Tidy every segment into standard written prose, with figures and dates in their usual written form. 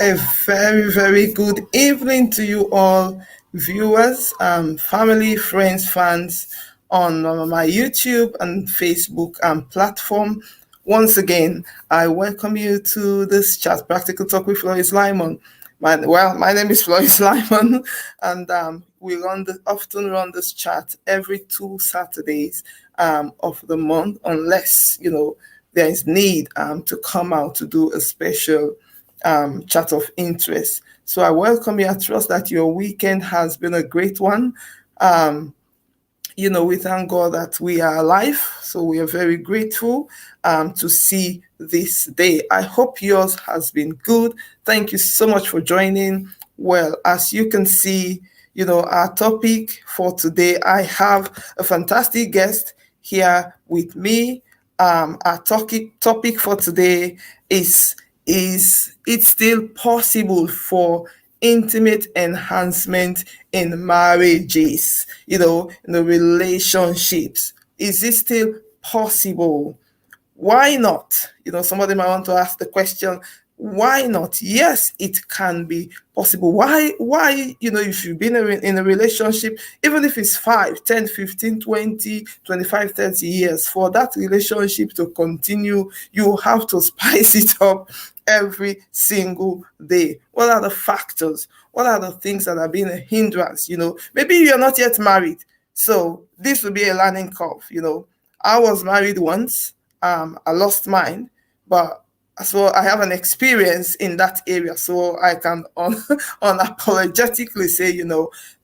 A very, very good evening to you all, viewers, family, friends, fans on my YouTube and Facebook platform. Once again, I welcome you to this chat, Practical Talk with Floris Lyman. My name is Floris Lyman, and we often run this chat every 2 Saturdays of the month, unless there is need to come out to do a special chat of interest. So I welcome you. I trust that your weekend has been a great one. We thank God that we are alive. So we are very grateful to see this day. I hope yours has been good. Thank you so much for joining. Well, as you can see, our topic for today, I have a fantastic guest here with me. Our topic for today is it still possible for intimate enhancement in marriages, in the relationships? Is it still possible? Why not? Somebody might want to ask the question, why not? Yes, it can be possible. Why, if you've been in a relationship, even if it's 5, 10, 15, 20, 25, 30 years, for that relationship to continue, you have to spice it up every single day. What are the factors? What are the things that have been a hindrance? Maybe you're not yet married, so this will be a learning curve. I was married once. I lost mine, but so I have an experience in that area, so I can unapologetically say,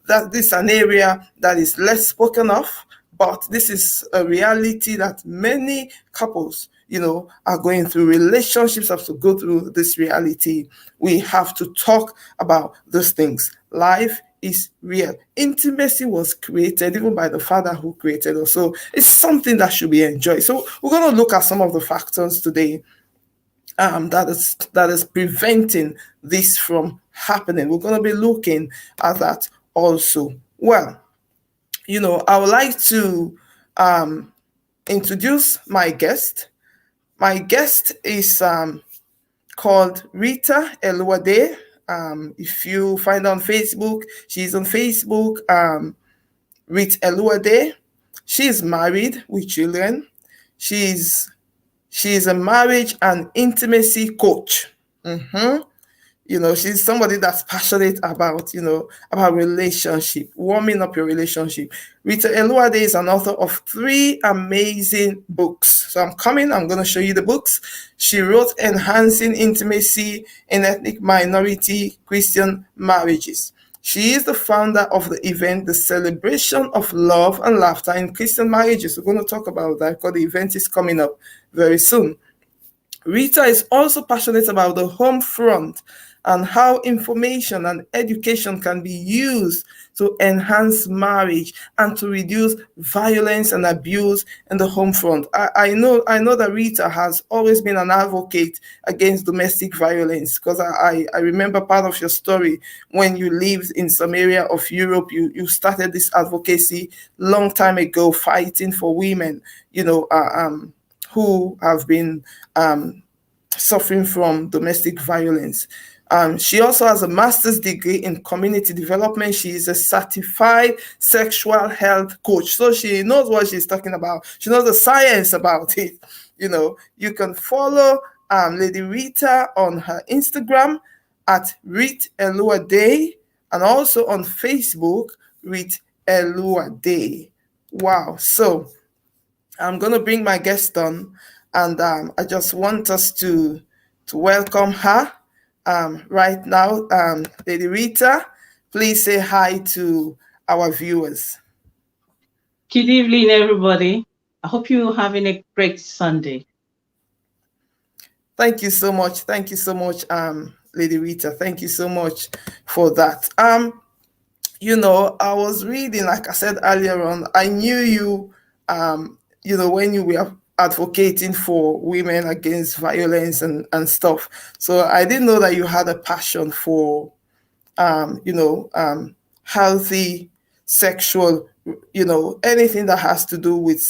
that this is an area that is less spoken of, but this is a reality that many couples, are going through. Relationships have to go through this reality. We have to talk about those things. Life is real. Intimacy was created even by the Father who created us. So it's something that should be enjoyed. So we're going to look at some of the factors today that is preventing this from happening. We're going to be looking at that also. Well, I would like to introduce my guest. My guest is called Rita Eluade. If you find her on Facebook, she's on Facebook, Rita Eluade. She's married with children. She's a marriage and intimacy coach. She's somebody that's passionate about, about relationship, warming up your relationship. Rita Eluade is an author of 3 amazing books. So I'm going to show you the books. She wrote Enhancing Intimacy in Ethnic Minority Christian Marriages. She is the founder of the event, The Celebration of Love and Laughter in Christian Marriages. We're going to talk about that because the event is coming up very soon. Rita is also passionate about the home front and how information and education can be used to enhance marriage and to reduce violence and abuse in the home front. I know that Rita has always been an advocate against domestic violence, because I remember part of your story when you lived in some area of Europe. You started this advocacy long time ago, fighting for women, who have been suffering from domestic violence. She also has a master's degree in community development. She is a certified sexual health coach. So she knows what she's talking about. She knows the science about it. You can follow Lady Rita on her Instagram at Rit Eluade, and also on Facebook, Rit Eluade. Wow. So I'm going to bring my guest on, and I just want us to welcome her right now. Lady Rita, please say hi to our viewers. Good evening, everybody. I hope you're having a great Sunday. Thank you so much. Thank you so much, Lady Rita. Thank you so much for that. I was reading, like I said earlier on, I knew you, when you were advocating for women against violence and stuff. So I didn't know that you had a passion for, healthy sexual anything that has to do with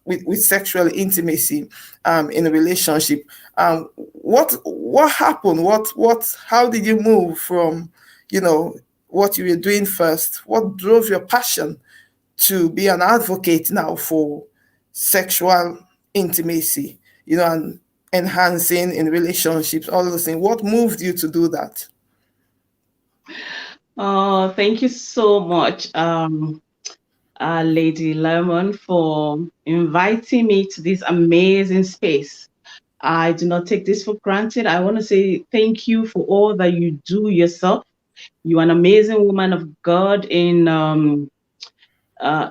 with sexual intimacy in a relationship. What happened? How did you move from what you were doing first? What drove your passion to be an advocate now for sexual intimacy, and enhancing in relationships, all those things? What moved you to do that? Oh, thank you so much, Lady Lemon, for inviting me to this amazing space. I do not take this for granted. I want to say thank you for all that you do yourself. You're an amazing woman of God in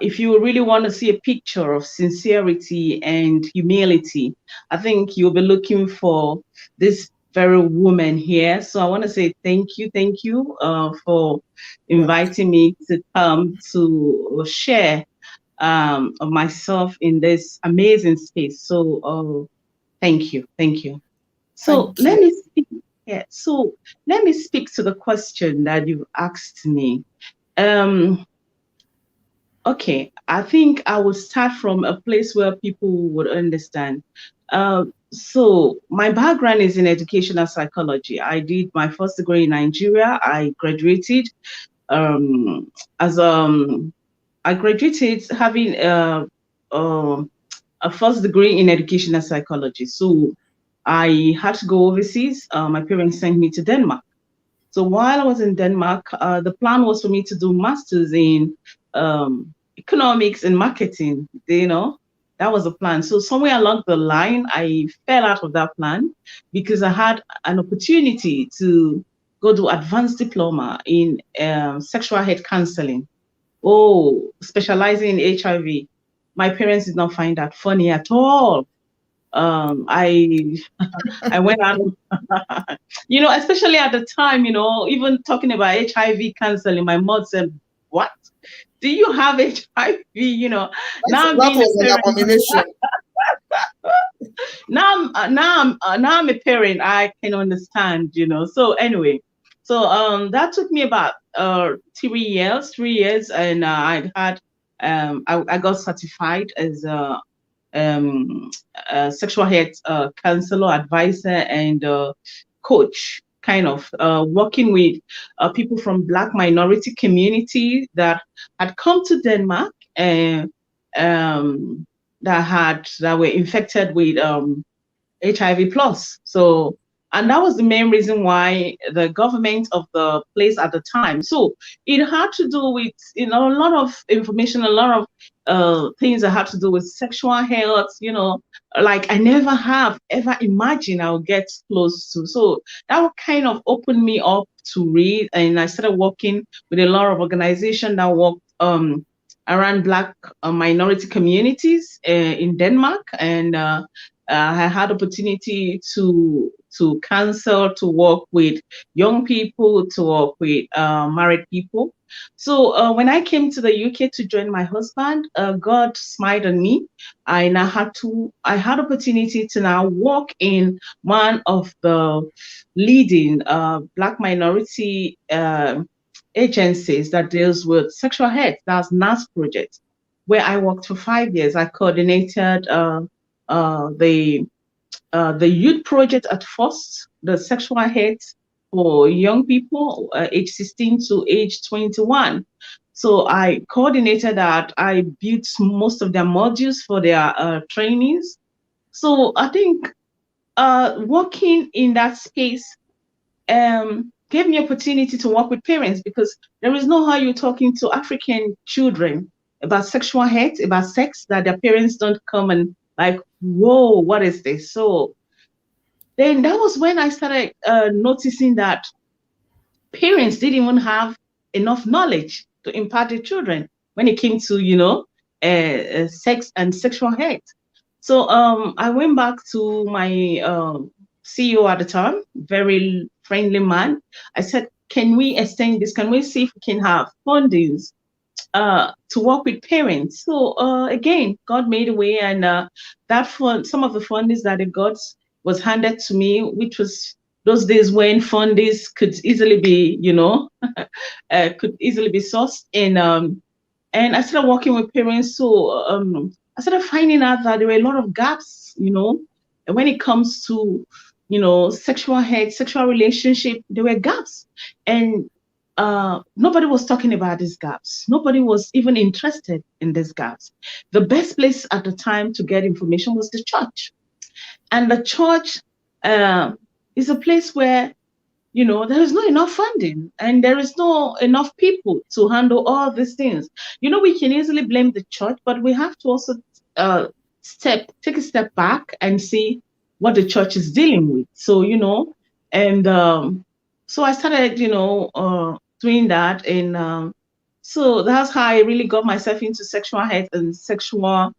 if you really want to see a picture of sincerity and humility, I think you'll be looking for this very woman here. So I want to say thank you for Well, inviting me to come to share of myself in this amazing space. So thank you. So thank you. yeah. So let me speak to the question that you asked me. Um, Okay, I think I will start from a place where people would understand. So my background is in educational psychology. I did my first degree in Nigeria. Um, as I graduated having uh, a first degree in educational psychology. So I had to go overseas. My parents sent me to Denmark. So while I was in Denmark, the plan was for me to do masters in economics and marketing. That was the plan. So somewhere along the line, I fell out of that plan because I had an opportunity to go do advanced diploma in sexual health counseling. Oh, specializing in HIV. My parents did not find that funny at all. I I went out, especially at the time, even talking about HIV counseling, my mom said, "What? Do you have HIV?" Now I'm That being a was an parent. abomination. Now I'm a parent. I can understand. So anyway, so that took me about 3 years, and I got certified as um, a sexual health counselor, advisor, and coach, kind of working with people from Black minority community that had come to Denmark and that were infected with HIV plus. So, and that was the main reason why the government of the place at the time. So it had to do with, a lot of information, a lot of things that had to do with sexual health, like I never have ever imagined I'll get close to. So that would kind of open me up to read. And I started working with a lot of organizations that work around Black minority communities in Denmark. And I had opportunity to counsel, to work with young people, to work with married people. So when I came to the UK to join my husband, God smiled on me. I had opportunity to now work in one of the leading Black minority agencies that deals with sexual health. That's NAS Project, where I worked for 5 years. I coordinated the youth project at first, the sexual health for young people age 16 to age 21. So I coordinated that. I built most of their modules for their trainings. So I think working in that space gave me opportunity to work with parents, because there is no how you're talking to African children about sexual health, about sex, that their parents don't come and like, whoa, what is this? So then that was when I started noticing that parents didn't even have enough knowledge to impart to children when it came to, sex and sexual health. So I went back to my CEO at the time, very friendly man. I said, can we extend this? Can we see if we can have fundings to work with parents? So again, God made a way, and that fund, some of the fundings that it got was handed to me, which was those days when fundings could easily be, could easily be sourced. And And I started working with parents. So I started finding out that there were a lot of gaps, and when it comes to, sexual health, sexual relationship, there were gaps. And nobody was talking about these gaps. Nobody was even interested in these gaps. The best place at the time to get information was the church. And the church uh, is a place where there is not enough funding and there is no enough people to handle all these things. We can easily blame the church, but we have to also uh, take a step back and see what the church is dealing with. So, and so I started, doing that. And so that's how I really got myself into sexual health and sexual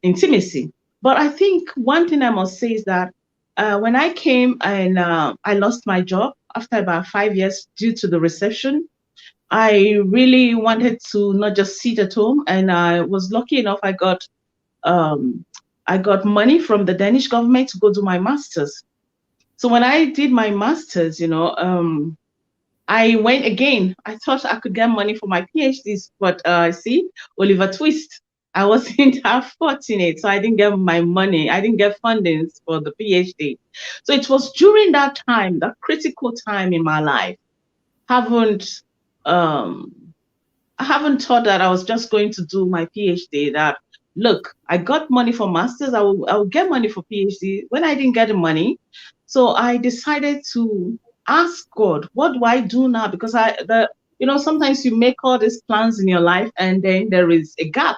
intimacy. But I think one thing I must say is that when I came and I lost my job after about 5 years due to the recession, I really wanted to not just sit at home, and I was lucky enough. Um, I got money from the Danish government to go do my masters. So when I did my masters, I went again. I thought I could get money for my PhDs, but see, Oliver Twist. I wasn't that fortunate, so I didn't get my money. I didn't get fundings for the PhD. So it was during that time, that critical time in my life. Haven't um, I haven't thought that I was just going to do my PhD. That look, I got money for masters. I will get money for PhD. When I didn't get the money, so I decided to ask God, what do I do now? Because sometimes you make all these plans in your life and then there is a gap.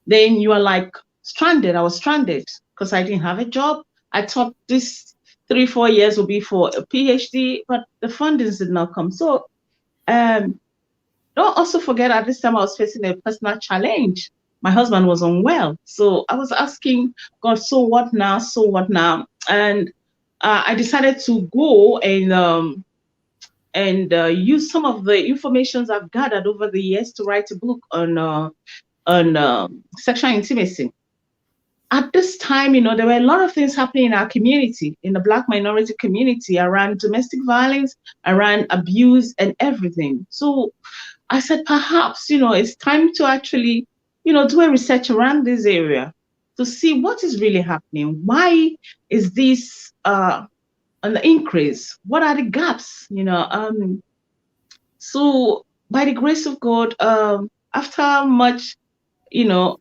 Then you are like stranded. I was stranded because I didn't have a job. I thought this 3-4 years would be for a PhD, but the fundings did not come. So um, don't also forget at this time I was facing a personal challenge. My husband was unwell. So I was asking God, so what now? So what now? And I decided to go and use some of the informations I've gathered over the years to write a book on sexual intimacy. At this time, there were a lot of things happening in our community, in the Black minority community, around domestic violence, around abuse, and everything. So I said, perhaps, it's time to actually, do a research around this area to see what is really happening. Why is this an increase? What are the gaps? So by the grace of God, after much,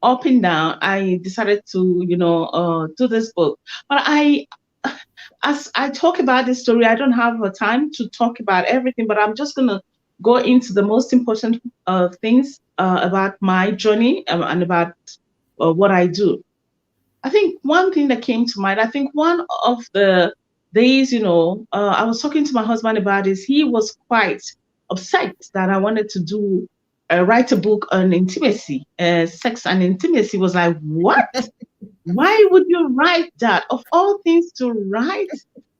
up and down, I decided to, do this book. But as I talk about this story, I don't have a time to talk about everything, but I'm just gonna go into the most important things about my journey and about what I do. I think one thing that came to mind, I think one of the days, I was talking to my husband about this. He was quite upset that I wanted to write a book on intimacy, sex and intimacy. Was like, what? Why would you write that? Of all things to write,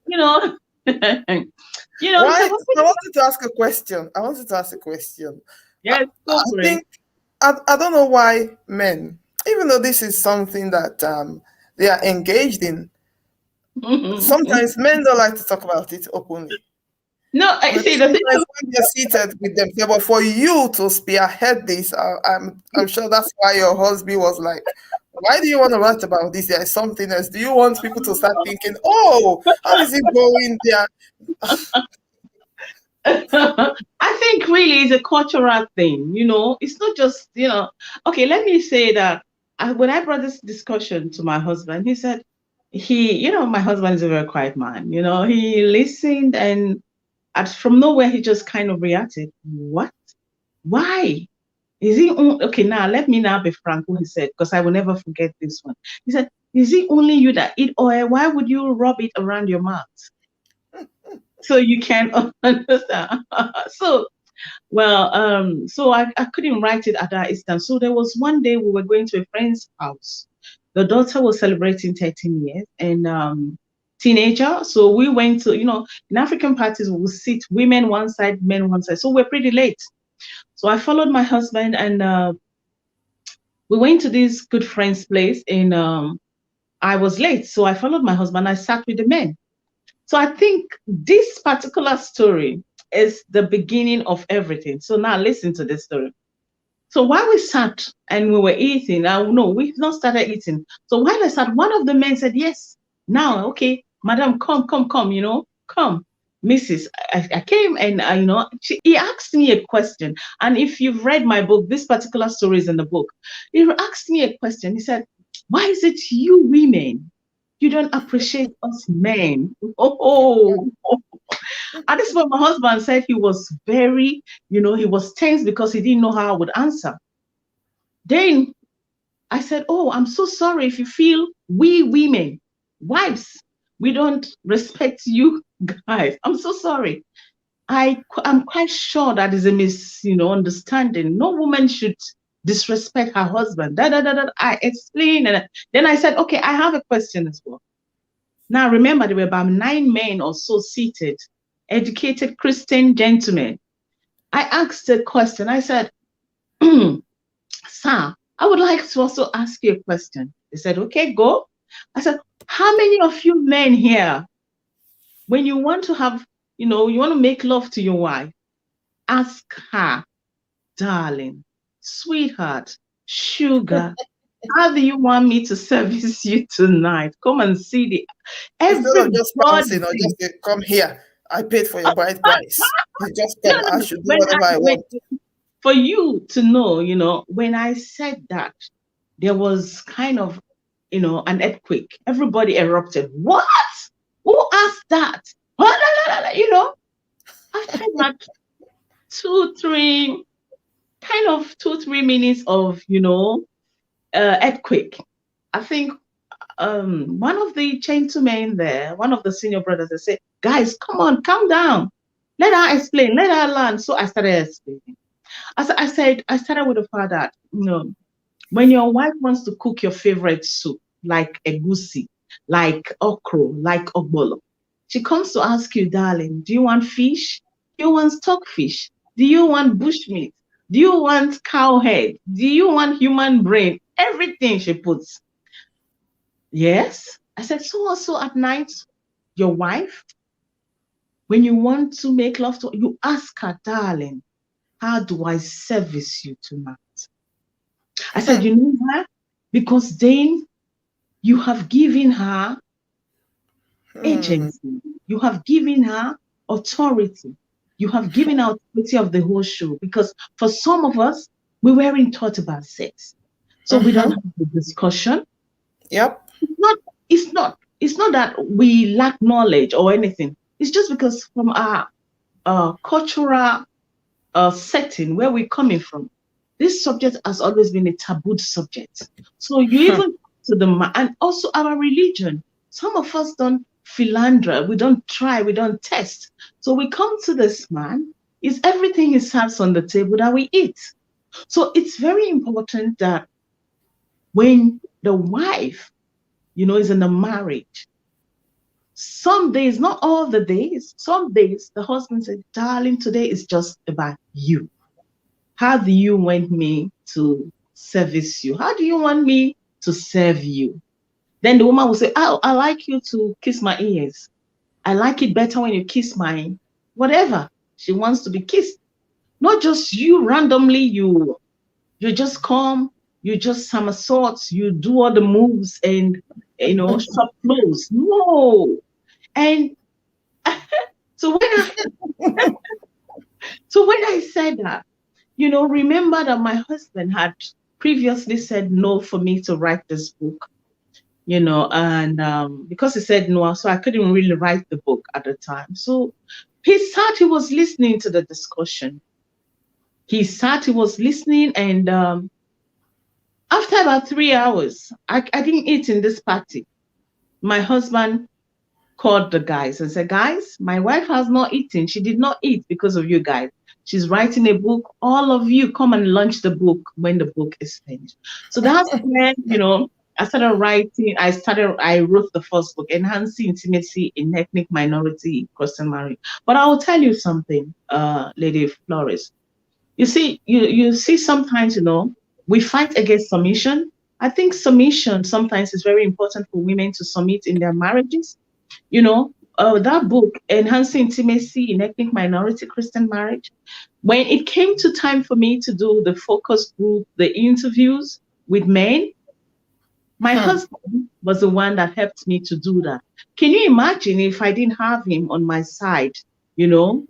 you know, Why? so I wanted to ask a question. I wanted to ask a question. I, yes, I go for it. think I don't know why men, even though this is something that they are engaged in, sometimes men don't like to talk about it openly. No, I But see the thing. sometimes when they're seated with themselves, but for you to spearhead this, I'm sure that's why your husband was like, "Why do you want to write about this? There is something else. Do you want people to start thinking, oh, how is it going there?" I think really it's a cultural thing, It's not just, okay, let me say that when I brought this discussion to my husband, he said, my husband is a very quiet man, he listened and from nowhere, he just kind of reacted, what? Why? Is he okay? Now let me now be frank. What he said, because I will never forget this one. He said, "Is it only you that eat oil? Why would you rub it around your mouth so you can understand?" So well, so I couldn't write it at that instant. So there was one day we were going to a friend's house. The daughter was celebrating 13 years and teenager. So we went to, in African parties, we will sit women one side, men one side. So we're pretty late. So I followed my husband and we went to this good friend's place and I was late. So I followed my husband. I sat with the men. So I think this particular story is the beginning of everything. So now listen to this story. So while we sat and we were eating, no, we've not started eating. So while I sat, one of the men said, yes, now, okay, madam, come, come, come, come. Mrs. I came and, he asked me a question. And if you've read my book, this particular story is in the book. He asked me a question. He said, why is it you women, you don't appreciate us men? Oh. At this point, my husband said he was very, he was tense because he didn't know how I would answer. Then I said, oh, I'm so sorry if you feel we women, wives, we don't respect you guys. I'm so sorry. I'm quite sure that is a misunderstanding. No woman should disrespect her husband. I explained, and then I said, okay, I have a question as well. Now remember, there were about 9 men or so seated, educated Christian gentlemen. I asked a question. I said, sir, I would like to also ask you a question. They said, okay, go. I said, how many of you men here, when you want to have, you want to make love to your wife, ask her, darling, sweetheart, sugar, how do you want me to service you tonight? Come and see Instead of just bouncing or everybody. just say, come here, I paid for your bride price. You just No, come, no, I no. should do whatever I want. For you to know, when I said that, there was kind of, an earthquake. Everybody erupted. What? Who asked that? After that 2-3 minutes of, earthquake, I think one of the gentlemen there, one of the senior brothers, they said, guys, come on, calm down. Let her explain, let her learn. So I started explaining. I started with the fact that, when your wife wants to cook your favorite soup, like egusi, like okro, like ogbolo, she comes to ask you, darling, do you want fish? Do you want stockfish? Do you want bushmeat? Do you want cow head? Do you want human brain? Everything she puts. Yes. I said, so also at night, your wife, when you want to make love to, you ask her, darling, how do I service you tonight? I said, you know why? Because then you have given her agency, you have given her authority, you have given her authority of the whole show. Because for some of us, we weren't taught about sex, so we don't have the discussion. Yep. It's not that we lack knowledge or anything. It's just because from our cultural setting where we're coming from, this subject has always been a tabooed subject. So you even to the and also our religion. Some of us don't philander, we don't try, we don't test. So we come to this man, is everything he serves on the table that we eat. So it's very important that when the wife, is in a marriage, some days, not all the days, some days the husband said, darling, today is just about you. How do you want me to service you? How do you want me to serve you? Then the woman will say, oh, I like you to kiss my ears. I like it better when you kiss my whatever. She wants to be kissed. Not just you randomly, you just come, you just somersaults, you do all the moves and shop clothes. No. And so when I said that, remember that my husband had previously said no for me to write this book, and because he said no, so I couldn't really write the book at the time. So he was listening to the discussion. He was listening, and after about 3 hours, I didn't eat in this party. My husband called the guys and said, guys, my wife has not eaten. She did not eat because of you guys. She's writing a book. All of you come and launch the book when the book is finished. So that's when, I started writing. I wrote the first book, Enhancing Intimacy in Ethnic Minority Christian Marriage. But I will tell you something, Lady Flores. You see sometimes, we fight against submission. I think submission sometimes is very important for women to submit in their marriages. that book, Enhancing Intimacy in Ethnic Minority Christian Marriage, when it came to time for me to do the focus group, the interviews with men, my Hmm. husband was the one that helped me to do that. Can you imagine if I didn't have him on my side, you know,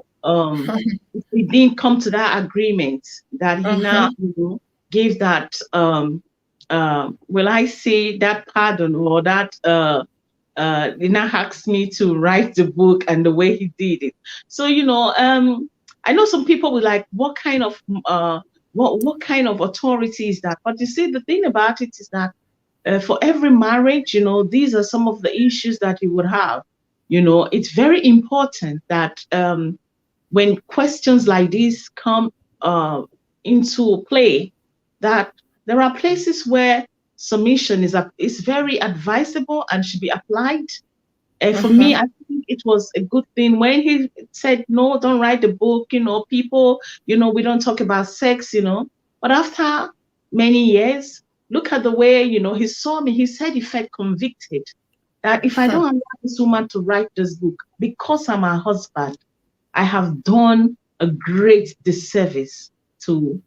if we didn't come to that agreement that he now, Mhm. gave that, will I say that pardon, or that, he now asked me to write the book and the way he did it. So, I know some people will like, what kind of authority is that? But you see, the thing about it is that, for every marriage, these are some of the issues that you would have. It's very important that, when questions like this come uh, into play, that there are places where submission is very advisable and should be applied. And for me, Mhm. I think it was a good thing when he said, no, don't write the book, people, we don't talk about sex, But after many years, look at the way, he saw me. He said he felt convicted that if I Hmm. don't allow this woman to write this book because I'm her husband, I have done a great disservice to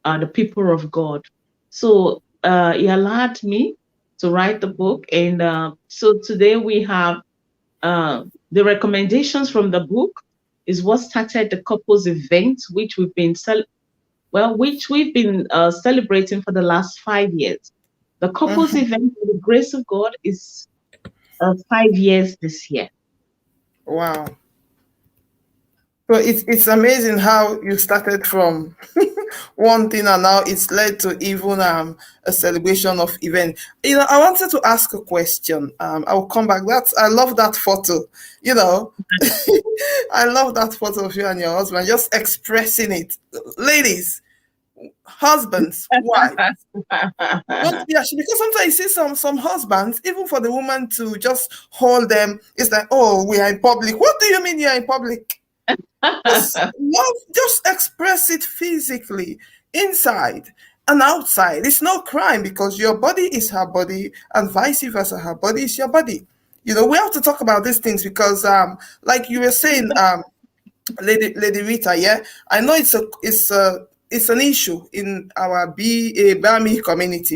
the people of God. So he allowed me to write the book. And so today we have the recommendations from the book is what started the couples event, which we've been celebrating for the last 5 years. The couples Mhm. event, with the grace of God, is 5 years this year. Wow. So it's amazing how you started from one thing and now it's led to even a celebration of event. I wanted to ask a question. I will come back. I love that photo. You know, I love that photo of you and your husband just expressing it. Ladies, husbands, wives. Don't be ashamed because sometimes you see some husbands, even for the woman to just hold them, it's like, oh, we are in public. What do you mean you're in public? Just love, just express it physically, inside and outside. It's no crime because your body is her body and vice versa. Her body is your body. We have to talk about these things because, like you were saying, Lady Rita, yeah, I know it's an issue in our BME community,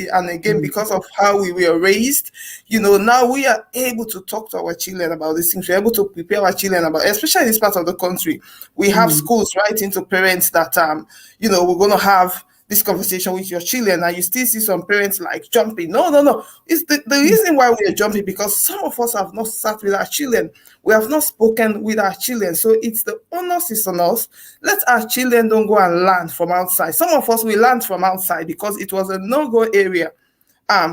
and again Mm, because of how we were raised, now we are able to talk to our children about these things. We're able to prepare our children about, especially in this part of the country, we have mm, schools writing to parents that we're going to have this conversation with your children, and you still see some parents like jumping. No, no, no. It's the mm, reason why we are jumping because some of us have not sat with our children. We have not spoken with our children. So it's the onus is on us. Let our children don't go and learn from outside. Some of us we learned from outside because it was a no-go area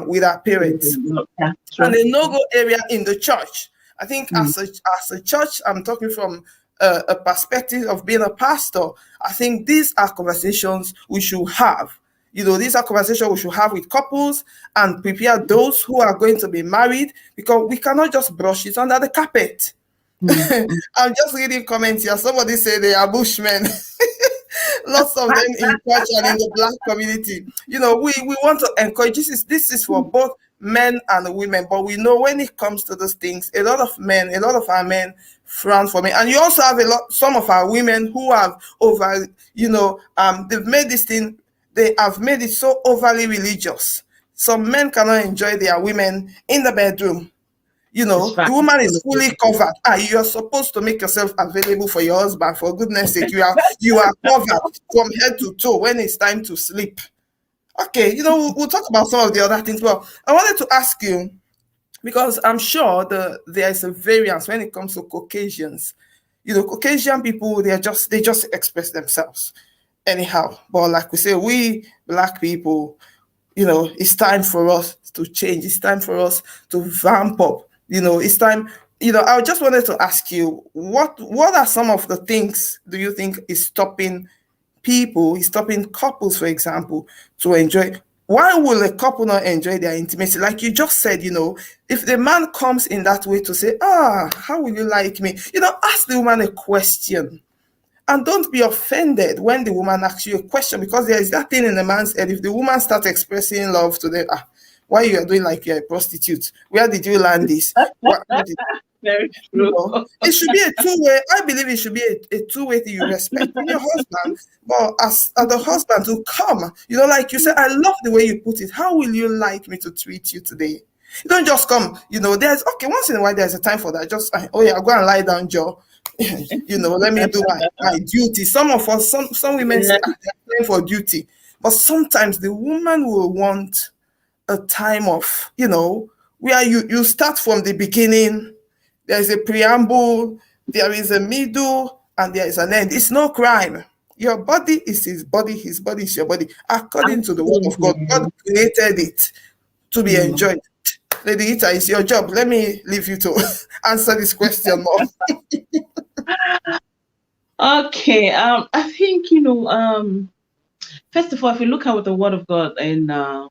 with our parents yeah, and true. a no-go area in the church. I think Mm, as a church, I'm talking from a perspective of being a pastor. I think these are conversations we should have. These are conversations we should have with couples and prepare those who are going to be married because we cannot just brush it under the carpet. mm, mm. I'm just reading comments here. Somebody say they are bushmen. Lots of them in church and in the black community. We want to encourage. This is for both men and women, but we know when it comes to those things, a lot of our men frown for me. And you also have some of our women who have they've made this thing, they have made it so overly religious. Some men cannot enjoy their women in the bedroom. It's The fine. woman is fully covered. You're supposed to make yourself available for your husband. For goodness sake, you are covered from head to toe when it's time to sleep. Okay, we'll talk about some of the other things. Well, I wanted to ask you because I'm sure there is a variance when it comes to Caucasians. Caucasian people they just express themselves anyhow. But like we say, we black people, it's time for us to change. It's time for us to vamp up. It's time. I just wanted to ask you, what are some of the things do you think is stopping couples, for example, to enjoy? Why will a couple not enjoy their intimacy? Like you just said, if the man comes in that way to say, how will you like me? Ask the woman a question. And don't be offended when the woman asks you a question because there is that thing in the man's head. If the woman starts expressing love to them, why you are doing like you're a prostitute? Where did you learn this? What did? Very You true. know, it should be a two-way. I believe it should be a two-way thing. You respecting your husband, but as the husband to come, like you said, I love the way you put it. How will you like me to treat you today? You don't just come. There's okay. Once in a while, there's a time for that. Just oh yeah, go and lie down, Joe. Let me do my duty. Some of us, some women Yeah. say they're playing for duty, but sometimes the woman will want a time of, where you start from the beginning. There is a preamble, there is a middle, and there is an end. It's no crime. Your body is his body is your body. According to the word of God, God Absolutely. created it to be Mm. enjoyed. Lady Ita, it's your job. Let me leave you to answer this question more. Okay. I think, first of all, if you look at what the word of God uh,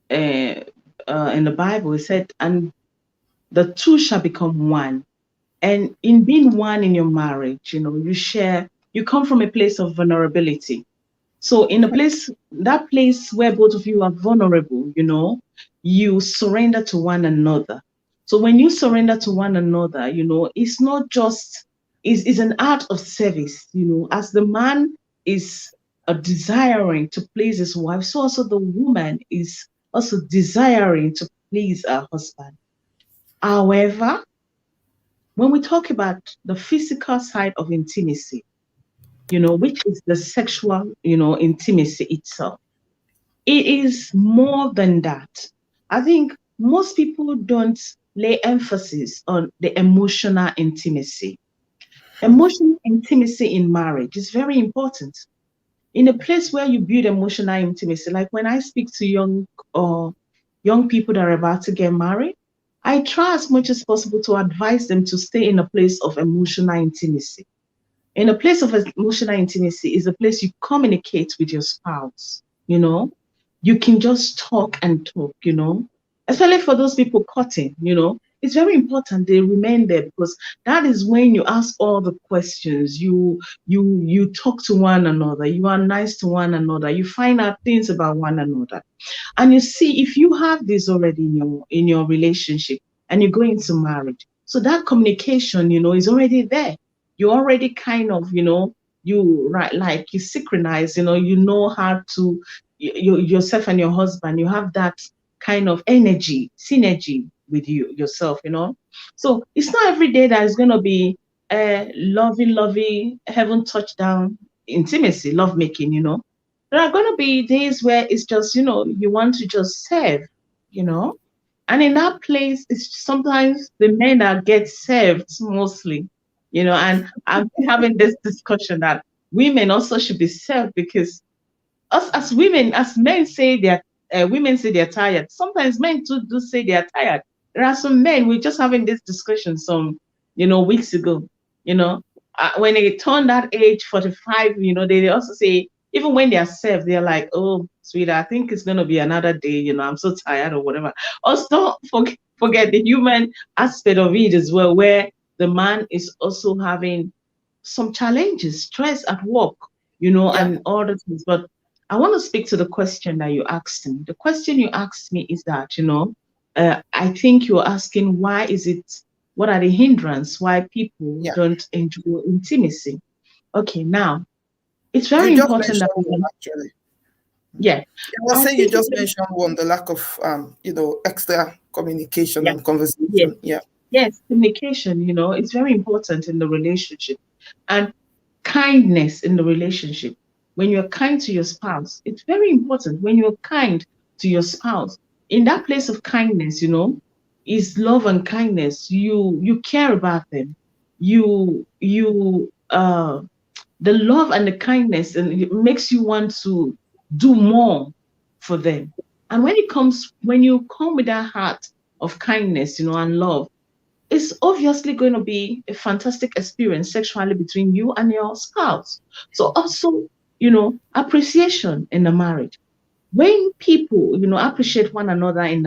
in the Bible, it said, and the two shall become one. And in being one in your marriage, you come from a place of vulnerability. So in that place where both of you are vulnerable, you surrender to one another. So when you surrender to one another, it's not just, it's an act of service, as the man is desiring to please his wife, so also the woman is also desiring to please her husband. However, when we talk about the physical side of intimacy, which is the sexual, intimacy itself, it is more than that. I think most people don't lay emphasis on the emotional intimacy. Emotional intimacy in marriage is very important. In a place where you build emotional intimacy, like when I speak to young people that are about to get married, I try as much as possible to advise them to stay in a place of emotional intimacy. In a place of emotional intimacy is a place you communicate with your spouse, you know. You can just talk and talk, especially for those people cutting, it's very important they remain there because that is when you ask all the questions, you talk to one another, you are nice to one another, you find out things about one another. And you see, if you have this already in your relationship and you go into marriage, so that communication, is already there. You already kind of, you right, like you synchronize, you know how to yourself and your husband, you have that kind of energy, synergy with yourself, So it's not every day that it's gonna be lovey, heaven touchdown intimacy, love making, there are going to be days where it's just, you want to just serve, you know. And in that place, it's sometimes the men that get served mostly, and I'm having this discussion that women also should be served because us as women, as men say they're, women say they're tired. Sometimes men too do say they're tired. There are some men, we're just having this discussion some, weeks ago, you know, when they turn that age 45, they also say, even when they're served, they're like, oh, sweetheart, I think it's going to be another day, I'm so tired or whatever. Also, don't forget the human aspect of it as well, where the man is also having some challenges, stress at work, Yeah, and all the things. But I want to speak to the question that you asked me. The question you asked me is that, I think you're asking why is it, what are the hindrance why people yeah. don't enjoy intimacy? Okay, now it's You very just important that mentioned one actually. yeah, I was I saying you think it's just mentioned one, the lack of extra communication yeah, and yes, conversation. Yeah. yes, communication, it's very important in the relationship. And kindness in the relationship. When you're kind to your spouse, it's very important. When you're kind to your spouse, in that place of kindness, is love and kindness. You care about them. You the love and the kindness, and it makes you want to do more for them. And when you come with that heart of kindness, and love, it's obviously going to be a fantastic experience sexually between you and your spouse. So also, appreciation in the marriage. When people, appreciate one another in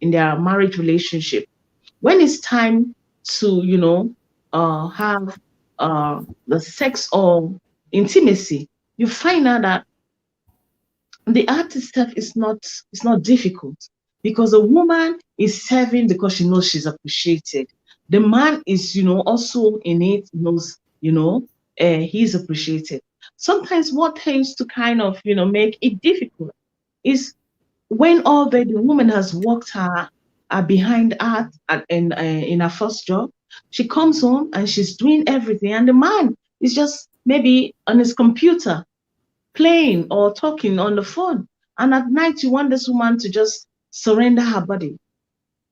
their marriage relationship, when it's time to, have the sex or intimacy, you find out that the act itself is not difficult. because a woman is serving because she knows she's appreciated. The man is, also in it, knows, he's appreciated. Sometimes what tends to kind of, make it difficult is when already the woman has worked her behind her in her first job. She comes home and she's doing everything, and the man is just maybe on his computer playing or talking on the phone. And at night, you want this woman to just surrender her body.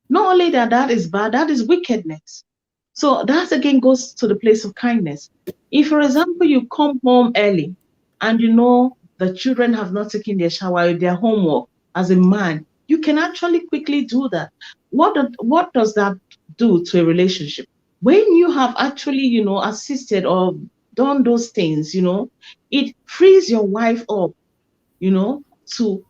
Not only that, that is bad, that is wickedness. So that again goes to the place of kindness. If, for example, you come home early and you know the children have not taken their shower, their homework as a man, you can actually quickly do that. What does that do to a relationship? When you have actually, assisted or done those things, it frees your wife up, to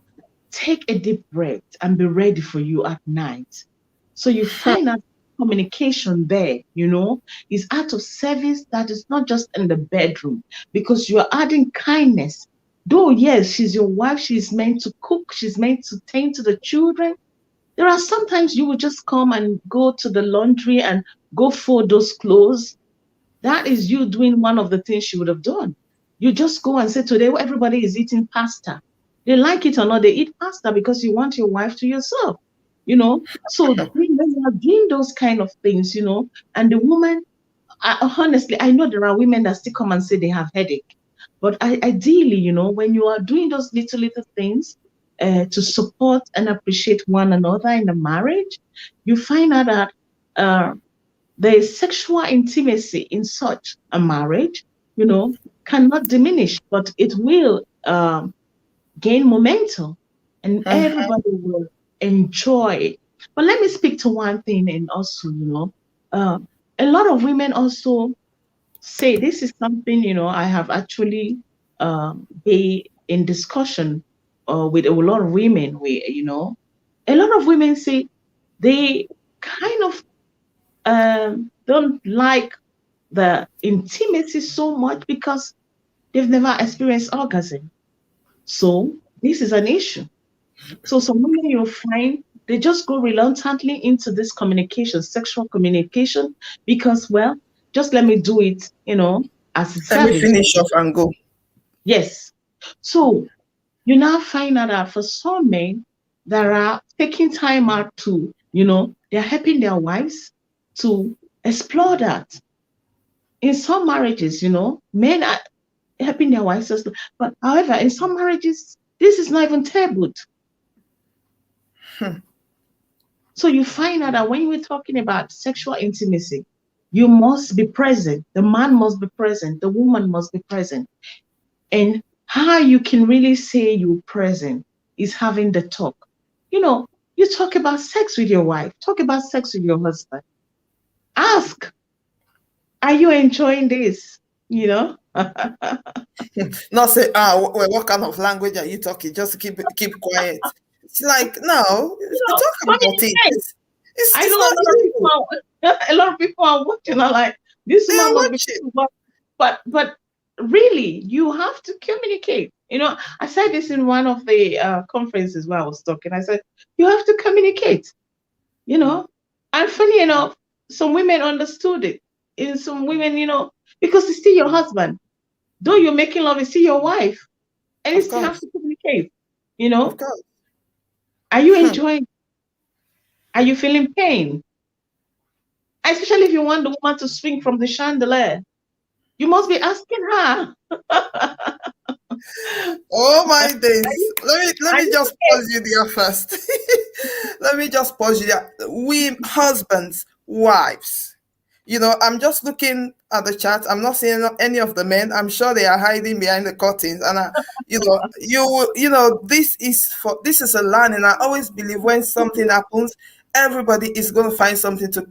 take a deep breath and be ready for you at night. So you find out communication there, is out of service that is not just in the bedroom, because you're adding kindness. Though, yes, she's your wife, she's meant to cook, she's meant to tend to the children. There are sometimes you will just come and go to the laundry and go fold those clothes. That is you doing one of the things she would have done. You just go and say, today everybody is eating pasta. They like it or not, they eat pasta because you want your wife to yourself, So when you are doing those kind of things, and the woman, honestly, I know there are women that still come and say they have headache. But ideally, when you are doing those little things to support and appreciate one another in the marriage, you find out that the sexual intimacy in such a marriage, cannot diminish, but it will gain momentum, and everybody will enjoy it. But let me speak to one thing, and also, a lot of women also say this is something, I have actually been in discussion with a lot of women where, a lot of women say they kind of don't like the intimacy so much because they've never experienced orgasm. So this is an issue. So some women you'll find they just go reluctantly into this communication, sexual communication, because, well, just let me do it, as a Let me service. finish off and go. Yes. So you now find out that for some men that are taking time out to, they're helping their wives to explore that. In some marriages, men are helping their wives, but however, in some marriages, this is not even tabooed. So you find out that when we're talking about sexual intimacy, you must be present. The man must be present. The woman must be present. And how you can really say you're present is having the talk. You talk about sex with your wife, talk about sex with your husband. Ask, are you enjoying this? Not say, what kind of language are you talking? Just keep quiet. It's like, no, we talk about it. Communicate. I It's know a not lot of evil. people. A lot of people are watching. Are like, this They woman are must be. watching. But really, you have to communicate. I said this in one of the conferences where I was talking. I said you have to communicate. And funny enough, some women understood it. In some women, because it's still your husband. Though you're making love, it's still your wife, and you Of still have course. to communicate. Of course. Are you enjoying? Are you feeling pain? Especially if you want the woman to swing from the chandelier, you must be asking her. Oh my Are days. you, Let me just okay? pause you there first. Let me just pause you there. We husbands, wives. I'm just looking at the chat. I'm not seeing any of the men. I'm sure they are hiding behind the curtains. And this is a learning. I always believe when something happens, everybody is going to find something to,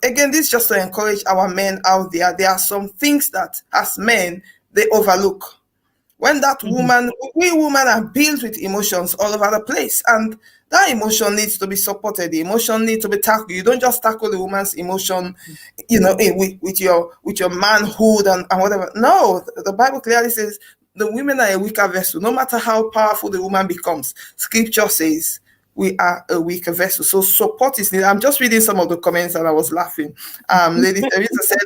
again, this is just to encourage our men out there. There are some things that as men, they overlook. When that Mhm. woman, we women are built with emotions all over the place, and that emotion needs to be supported. The emotion needs to be tackled. You don't just tackle the woman's emotion, with your manhood and whatever. No, the Bible clearly says the women are a weaker vessel. No matter how powerful the woman becomes, Scripture says we are a weaker vessel. So support is needed. I'm just reading some of the comments and I was laughing. Lady Teresa said,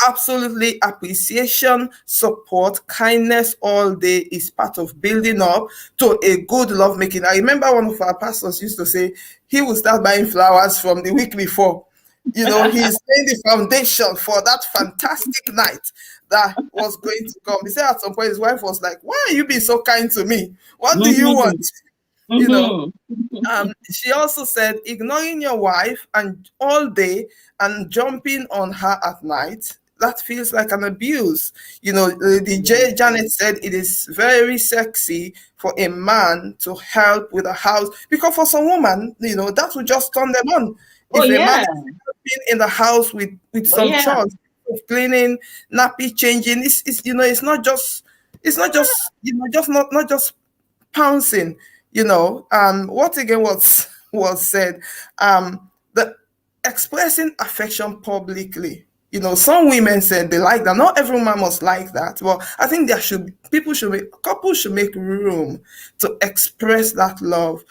absolutely appreciation, support, kindness all day is part of building up to a good lovemaking. I remember one of our pastors used to say he would start buying flowers from the week before. You know, he's laying the foundation for that fantastic night that was going to come. He said at some point his wife was like, why are you being so kind to me? What do you want? You know, she also said ignoring your wife and all day and jumping on her at night, that feels like an abuse. You know, the J Janet said it is very sexy for a man to help with a house, because for some woman, you know, that would just turn them on. Oh If a man yeah. is helping in the house with Oh some yeah. chores, cleaning, nappy changing, it's you know, it's not just you know, just not just pouncing. You know, what again was said, the expressing affection publicly. You know, some women said they like that. Not every man must like that. Well, I think there should couples should make room to express that love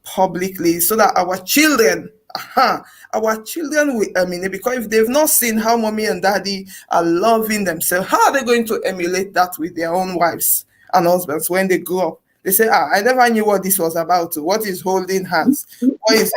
publicly, so that our children, our children will emulate. Because if they've not seen how mommy and daddy are loving themselves, how are they going to emulate that with their own wives and husbands when they grow up? They say, I never knew what this was about. What is holding hands? What is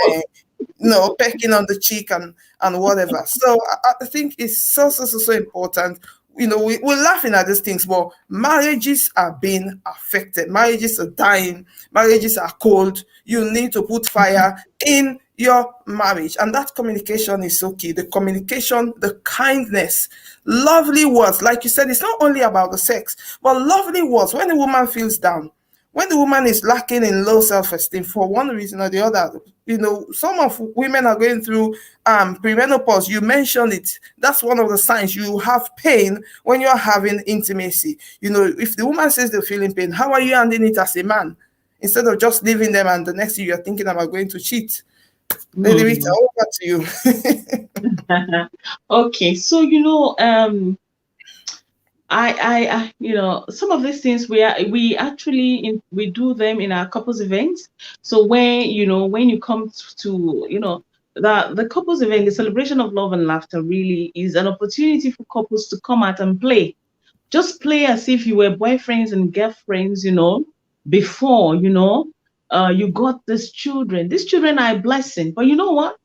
pecking on the cheek and whatever. So I think it's so important. You know, we're laughing at these things, but marriages are being affected. Marriages are dying. Marriages are cold. You need to put fire in your marriage, and that communication is so key. The communication, the kindness, lovely words. Like you said, it's not only about the sex, but lovely words. When a woman feels down, when the woman is lacking in low self-esteem for one reason or the other, you know, some of women are going through premenopause. You mentioned it. That's one of the signs. You have pain when you're having intimacy. You know, if the woman says they're feeling pain, how are you handling it as a man? Instead of just leaving them and the next thing you're thinking about going to cheat. Lady Rita, Mm. over to you. Okay, so some of these things we actually we do them in our couples events. So when you come to the couples event, the celebration of love and laughter really is an opportunity for couples to come out and play. Just play as if you were boyfriends and girlfriends, before you got these children. These children are a blessing, but you know what?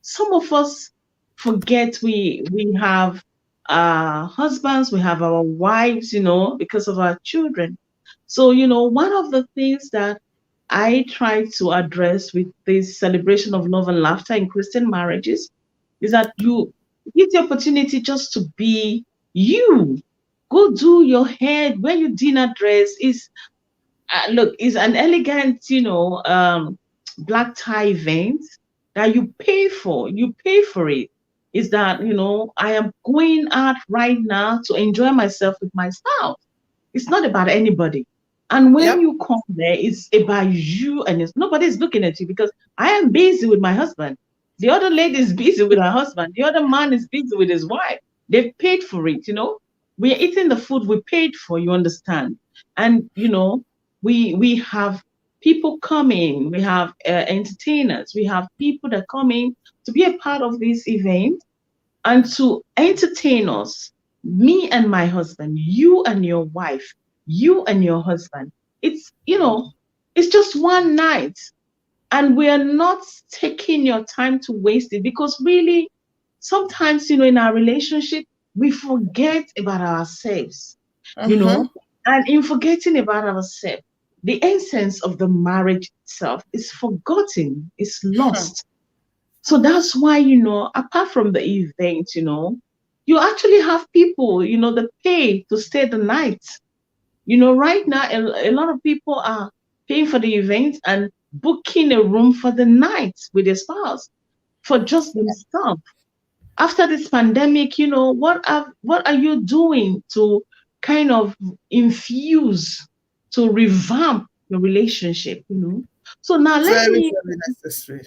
Some of us forget we have husbands, we have our wives, because of our children. So, one of the things that I try to address with this celebration of love and laughter in Christian marriages is that you get the opportunity just to be you. Go do your hair, wear your dinner dress. Look, it's an elegant, black tie event that you pay for. You pay for it. Is that, I am going out right now to enjoy myself with my spouse. It's not about anybody. And when Yep. you come there, it's about you, and nobody's looking at you, because I am busy with my husband. The other lady is busy with her husband. The other man is busy with his wife. They've paid for it. We are eating the food we paid for, you understand? And, we have people coming, we have entertainers, we have people that come in to be a part of this event and to entertain us, me and my husband, you and your wife, you and your husband. It's just one night, and we are not taking your time to waste it, because really, sometimes, in our relationship, we forget about ourselves, you Mm-hmm. know, and in forgetting about ourselves, the essence of the marriage itself is forgotten, is lost. So that's why, apart from the event, you actually have people, that pay to stay the night. Right now, a lot of people are paying for the event and booking a room for the night with their spouse for just themselves. After this pandemic, what are you doing to kind of infuse, to revamp your relationship? So now let Very, me very necessary.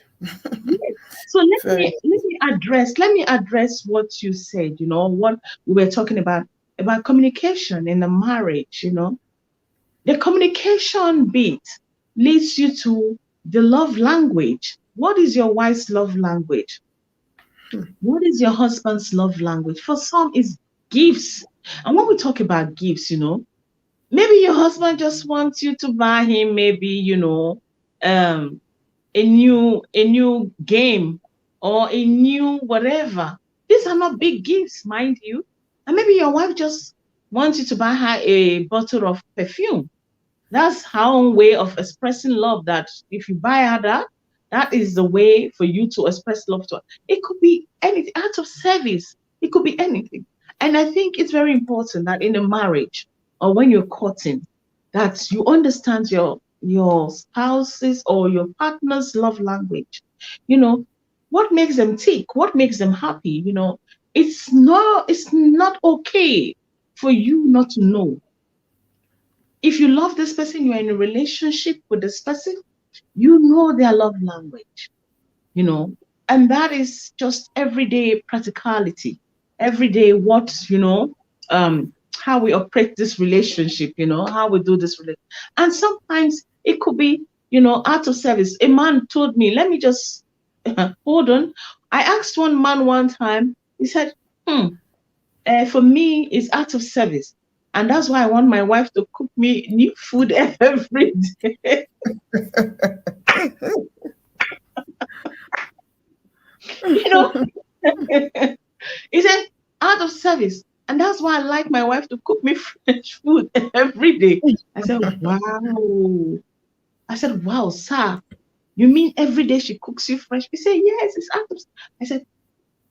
Yes. So let Very me let me address let me address what you said, what we were talking about communication in the marriage. The communication bit leads you to the love language. What is your wife's love language? What is your husband's love language? For some, it's gifts. And when we talk about gifts, maybe your husband just wants you to buy him maybe, um, a new game or a new whatever. These are not big gifts, mind you. And maybe your wife just wants you to buy her a bottle of perfume. That's her own way of expressing love. That if you buy her that, that is the way for you to express love to her. It could be anything out of service. It could be anything. And I think it's very important that in a marriage or when you're courting, that you understand your spouse's or your partner's love language. You know, what makes them tick, what makes them happy, it's not okay for you not to know. If you love this person, you're in a relationship with this person, you know their love language, you know, and that is just everyday practicality, everyday what, how we operate this relationship, how we do this relationship. And sometimes it could be, out of service. A man told me, let me just hold on. I asked one man one time, he said, for me, it's out of service. And that's why I want my wife to cook me new food every day. you know, he said, out of service. And that's why I like my wife to cook me fresh food every day. I said, wow. I said, wow, sir. You mean every day she cooks you fresh? He said, yes, it's out of. I said,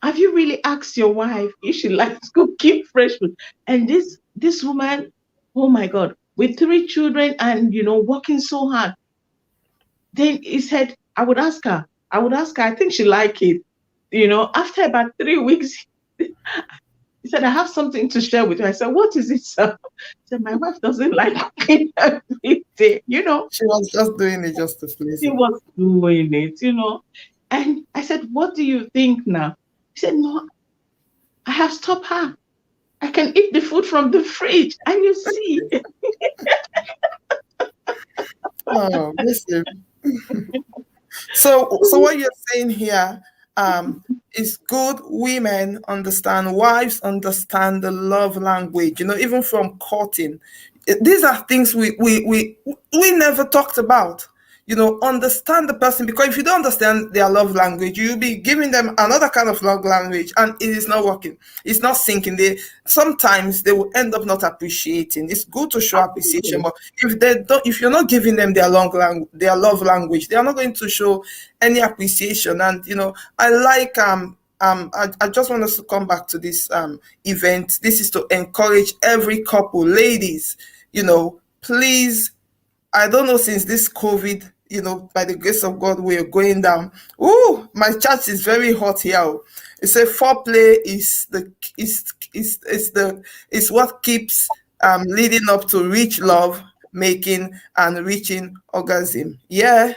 have you really asked your wife if she likes cooking fresh food? And this woman, oh my God, with 3 children and working so hard. Then he said, I think she like it. After about 3 weeks, he said, I have something to share with you. I said, what is it, sir? He said, my wife doesn't like cooking every day. She was just doing it just to please She him. was doing it. And I said, what do you think now? He said, no, I have stopped her. I can eat the food from the fridge. And you see, Oh, miss him. So what you're saying here is good women understand, wives understand the love language, even from courting. These are things we never talked about. Understand the person, because if you don't understand their love language, you'll be giving them another kind of love language and it is not working. It's not sinking. Sometimes they will end up not appreciating. It's good to show appreciation, but if you're not giving them their love language, they are not going to show any appreciation. And I like I just want us to come back to this event. This is to encourage every couple, ladies, please. I don't know, since this COVID, by the grace of God, we are going down. Ooh, my chat is very hot here. Oh. It says foreplay is what keeps leading up to rich love making and reaching orgasm. Yeah,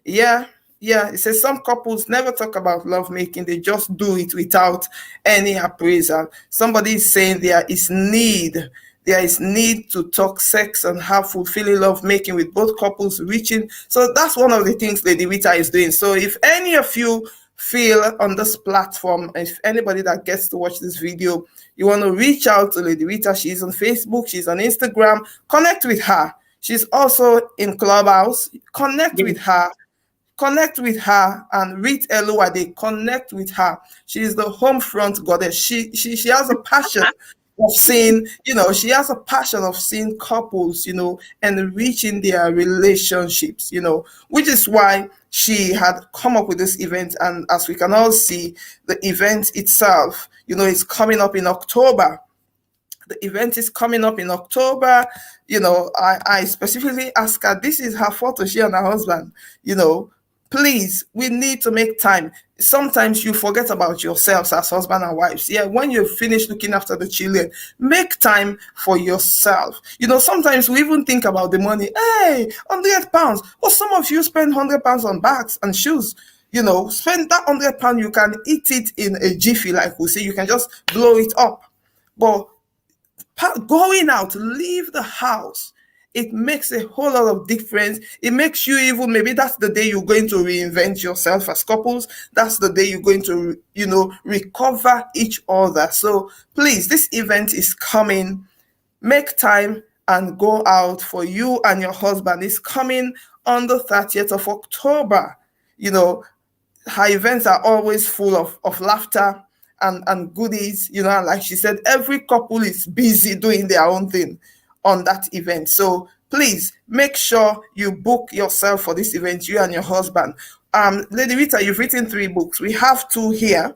yeah, yeah. It says some couples never talk about love making, they just do it without any appraisal. Somebody is saying there is need to talk sex and have fulfilling love making with both couples reaching. So that's one of the things Lady Rita is doing. So if any of you feel on this platform, if anybody that gets to watch this video, you want to reach out to Lady Rita, she's on Facebook, she's on Instagram, connect with her. She's also in Clubhouse. Connect with her and read Eluade. Connect with her. She is the home front goddess. She has a passion of seeing, she has a passion of seeing couples, and reaching their relationships, which is why she had come up with this event. And as we can all see, the event itself, is coming up in October. The event is coming up in October. I specifically asked her, this is her photo, she and her husband, please, we need to make time. Sometimes you forget about yourselves as husband and wives. Yeah, when you finish looking after the children, make time for yourself. Sometimes we even think about the money. Hey, £100. Well, some of you spend £100 on bags and shoes. Spend that £100, you can eat it in a jiffy, like we say. You can just blow it up. But going out, leave the house it makes a whole lot of difference. It makes you, even maybe that's the day you're going to reinvent yourself as couples. That's the day you're going to, recover each other. So please, this event is coming. Make time and go out for you and your husband. It's coming on the 30th of October. You know, her events are always full of laughter and goodies, and like she said, every couple is busy doing their own thing on that event. So please make sure you book yourself for this event, you and your husband. Lady Rita, you've written 3 books. We have 2 here.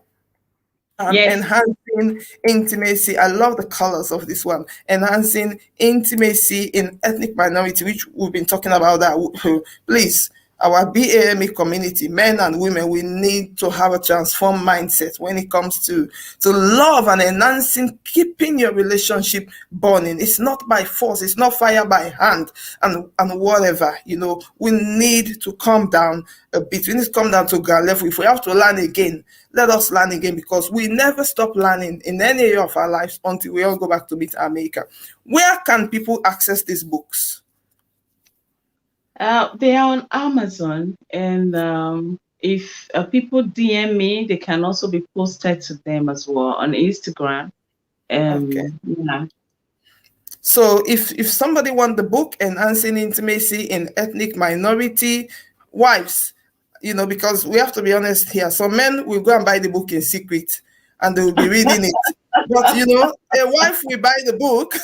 Yes. Enhancing intimacy. I love the colors of this one. Enhancing intimacy in ethnic minority, which we've been talking about that. Please, our BAME community, men and women, we need to have a transformed mindset when it comes to love and enhancing, keeping your relationship burning. It's not by force, it's not fire by hand and whatever. We need to calm down a bit. We need to come down to ground level. If we have to learn again, let us learn again, because we never stop learning in any area of our lives until we all go back to meet our maker. Where can people access these books? They are on Amazon, and if people DM me, they can also be posted to them as well on Instagram. Okay. Yeah. So if somebody want the book, Enhancing Intimacy in Ethnic Minority Wives, because we have to be honest here. Some men will go and buy the book in secret and they will be reading it. But a wife will buy the book.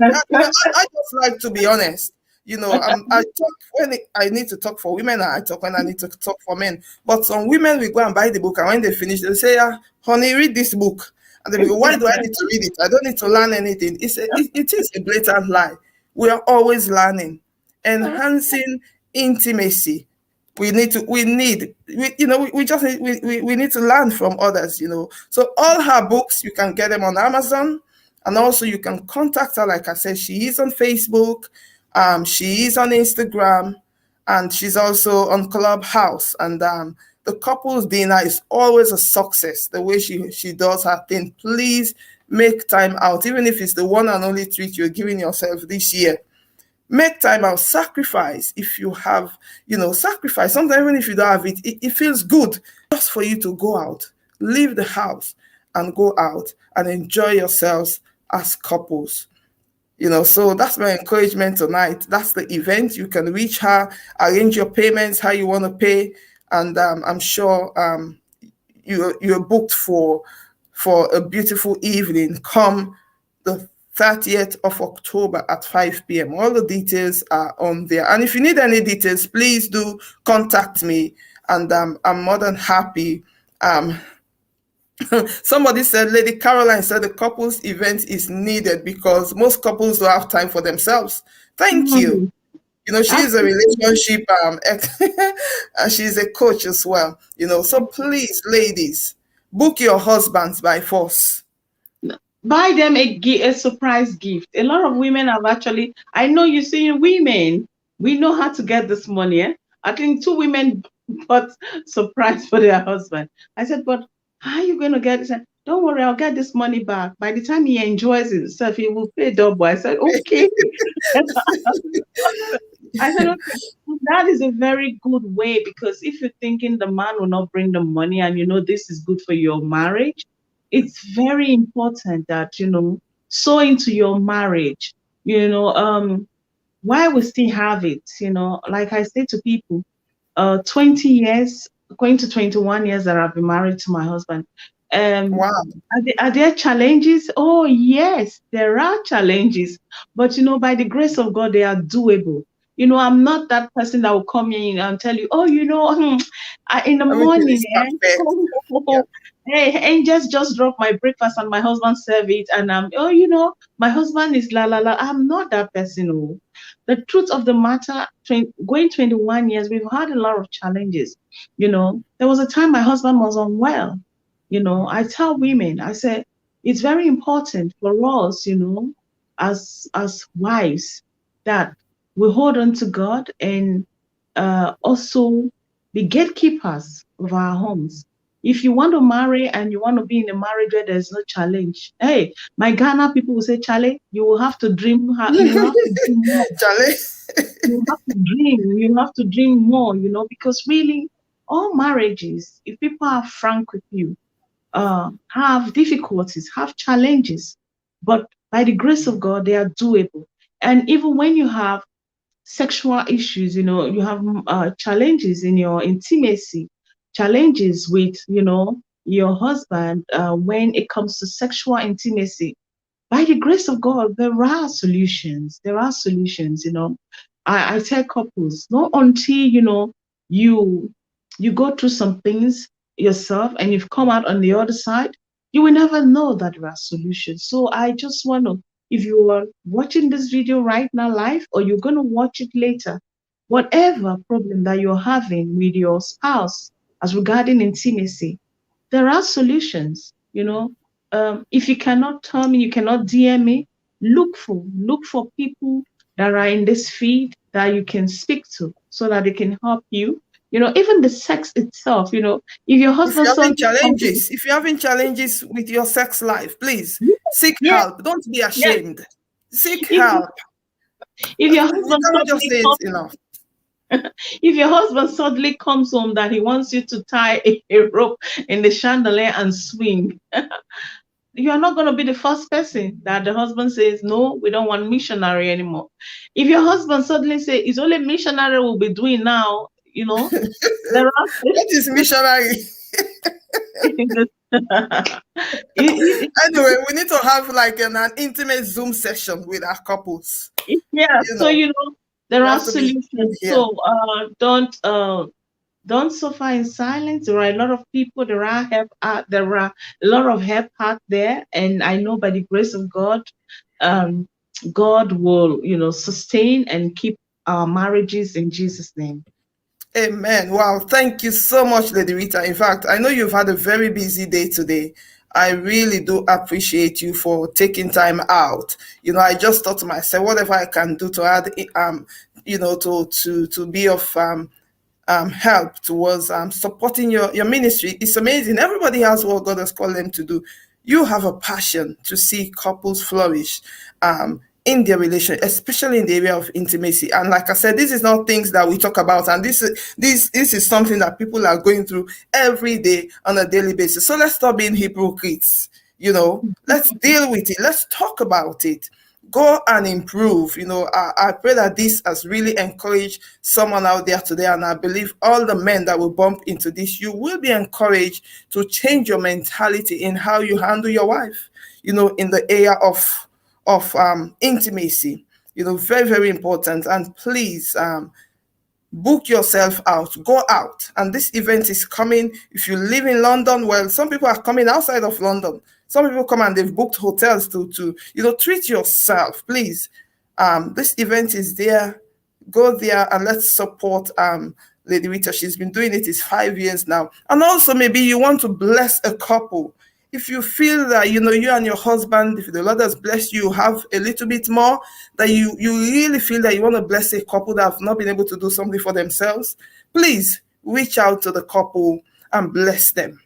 I just like to be honest. I talk when I need to talk for women, and I talk when I need to talk for men. But some women will go and buy the book, and when they finish, they'll say, honey, read this book. And they go, why do I need to read it? I don't need to learn anything. It is a blatant lie. We are always learning. Enhancing intimacy. We need to learn from others. So all her books, you can get them on Amazon, and also you can contact her. Like I said, she is on Facebook, she is on Instagram, and she's also on Clubhouse. And the couples dinner is always a success. The way she does her thing. Please make time out, even if it's the one and only treat you're giving yourself this year. Make time out, sacrifice. If you have, sacrifice. Sometimes even if you don't have it, it feels good just for you to go out, leave the house and go out and enjoy yourselves as couples. So that's my encouragement tonight. That's the event. You can reach her, arrange your payments, how you want to pay. And I'm sure you're booked for a beautiful evening. Come the 30th of October at 5 p.m. All the details are on there. And if you need any details, please do contact me. And I'm more than happy. Somebody said, Lady Caroline said the couples event is needed because most couples don't have time for themselves. Thank you. She's a relationship, she's a coach as well. So please, ladies, book your husbands by force. Buy them a surprise gift. A lot of women have actually, I know you see women, we know how to get this money. I think 2 women got surprise for their husband. I said, but how are you going to get it? He said, don't worry, I'll get this money back. By the time he enjoys himself, he will pay double. I said, okay. I said, okay, that is a very good way, because if you're thinking the man will not bring the money and this is good for your marriage, it's very important that, sow into your marriage, why we still have it, like I say to people, 20 years, going to 21 years that I've been married to my husband. Wow. Are there challenges? Oh, yes, there are challenges. But, by the grace of God, they are doable. I'm not that person that will come in and tell you, oh, in the morning, Yeah. Hey, angels just drop my breakfast and my husband serve it. And my husband is la la la. I'm not that person. Oh. The truth of the matter, going 21 years, we've had a lot of challenges. There was a time my husband was unwell. I tell women, I say, it's very important for us, as wives, that we hold on to God and also be gatekeepers of our homes. If you want to marry and you want to be in a marriage where there's no challenge, hey, my Ghana people will say, Charlie, you will have to dream. You will have to dream more. Charlie. You have to dream. You have to dream more. Because really, all marriages, if people are frank with you, have difficulties, have challenges, but by the grace of God, they are doable. And even when you have sexual issues, you have challenges in your intimacy, challenges with, your husband when it comes to sexual intimacy. By the grace of God, there are solutions. There are solutions. I tell couples, not until you you go through some things yourself and you've come out on the other side, you will never know that there are solutions. So I just want to, if you are watching this video right now live or you're going to watch it later, whatever problem that you're having with your spouse as regarding intimacy, there are solutions. If you cannot tell me, you cannot DM me, look for people that are in this feed that you can speak to so that they can help you. Even the sex itself, if your If husband you're having suddenly comes in, challenges, if you're having challenges with your sex life, please seek yes, help. Don't be yes. ashamed. Seek If help. if your We husband cannot just suddenly say comes, it's enough. if your husband suddenly comes home that he wants you to tie a rope in the chandelier and swing, you are not going to be the first person that the husband says, no, we don't want missionary anymore. If your husband suddenly say it's only missionary we'll be doing now, there are What is missionary? Anyway, we need to have like an intimate Zoom session with our couples. yeah, You so know, there we are have to be solutions. here. So don't suffer in silence. There are a lot of people. There are help out. There are a lot of help out there, and I know by the grace of God, um, God will sustain and keep our marriages in Jesus' name. Amen. Wow. Thank you so much, Lady Rita. In fact, I know you've had a very busy day today. I really do appreciate you for taking time out. I just thought to myself, whatever I can do to add, to be of help towards supporting your ministry. It's amazing. Everybody has what God has called them to do. You have a passion to see couples flourish in their relation, especially in the area of intimacy. And like I said, this is not things that we talk about, and this is something that people are going through every day on a daily basis. So let's stop being hypocrites. Let's deal with it. Let's talk about it. Go and improve. I pray that this has really encouraged someone out there today, and I believe all the men that will bump into this, you will be encouraged to change your mentality in how you handle your wife. In the area of intimacy. Very very important. And please book yourself out, go out. And this event is coming. If you live in London, well, some people are coming outside of London. Some people come and they've booked hotels to treat yourself, please. This event is there. Go there and let's support Lady Rita. She's been doing it's 5 years now. And also maybe you want to bless a couple. If you feel that you and your husband, if the Lord has blessed you, have a little bit more, that you really feel that you want to bless a couple that have not been able to do something for themselves, please reach out to the couple and bless them.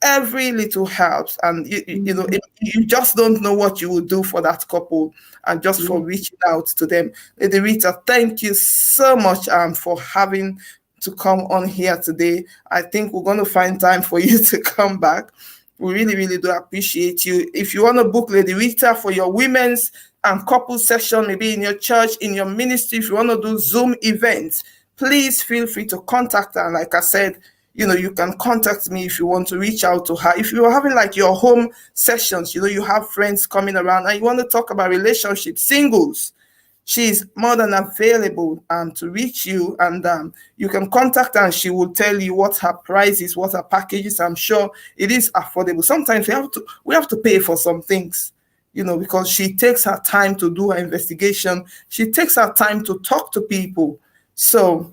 Every little helps, and you just don't know what you will do for that couple, and just for reaching out to them. Lady Rita, thank you so much for having to come on here today. I think we're going to find time for you to come back. We really, really do appreciate you. If you want to book Lady Rita for your women's and couple session, maybe in your church, in your ministry, if you want to do Zoom events, please feel free to contact her. Like I said, you can contact me if you want to reach out to her. If you're having like your home sessions, you have friends coming around and you want to talk about relationships, singles, she's more than available to reach you, and you can contact her and she will tell you what her price is, what her package is. I'm sure it is affordable. Sometimes we have to pay for some things, because she takes her time to do her investigation. She takes her time to talk to people. So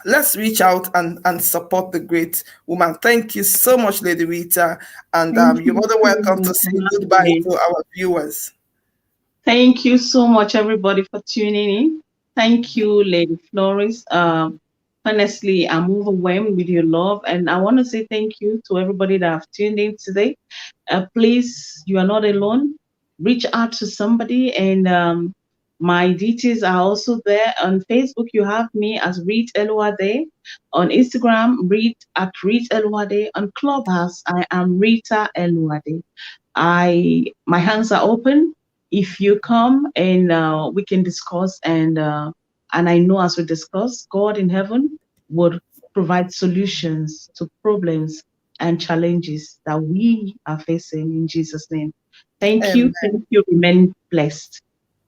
let's reach out and support the great woman. Thank you so much, Lady Rita, and Thank you're more you than so welcome much to for say having goodbye me. to our viewers. Thank you so much, everybody, for tuning in. Thank you, Lady Flores. Honestly, I'm overwhelmed with your love, and I want to say thank you to everybody that have tuned in today. Please, you are not alone. Reach out to somebody, and my details are also there. On Facebook, you have me as Read Eluade. On Instagram, read at Read Eluade. On Clubhouse, I am Rita Eluade. My hands are open. If you come and we can discuss, and I know as we discuss, God in heaven would provide solutions to problems and challenges that we are facing in Jesus' name. Thank you. Amen. Thank you. Remain blessed.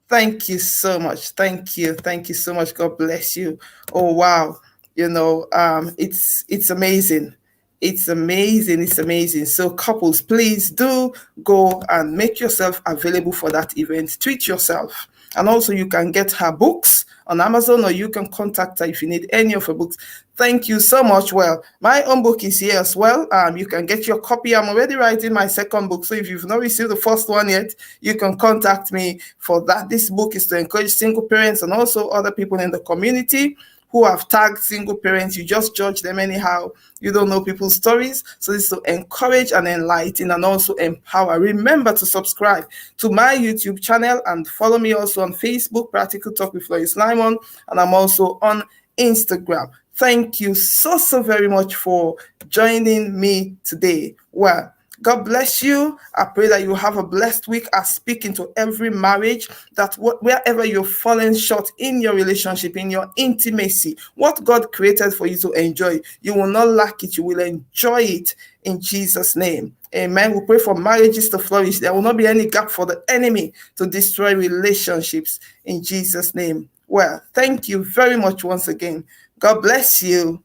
Thank you so much. Thank you. Thank you so much. God bless you. Oh wow. It's amazing. It's amazing. It's amazing. So couples, please do go and make yourself available for that event. Treat yourself. And also you can get her books on Amazon, or you can contact her if you need any of her books. Thank you so much. Well, my own book is here as well. You can get your copy. I'm already writing my second book. So if you've not received the first one yet, you can contact me for that. This book is to encourage single parents and also other people in the community who have tagged single parents. You just judge them anyhow. You don't know people's stories. So this is to encourage and enlighten and also empower. Remember to subscribe to my YouTube channel and follow me also on Facebook, Practical Talk with Lois Limon, and I'm also on Instagram. Thank you so very much for joining me today. Well, God bless you. I pray that you have a blessed week. I speak into every marriage that wherever you're falling short in your relationship, in your intimacy, what God created for you to enjoy, you will not lack it. You will enjoy it in Jesus' name. Amen. We pray for marriages to flourish. There will not be any gap for the enemy to destroy relationships in Jesus' name. Well, thank you very much once again. God bless you.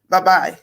Bye bye.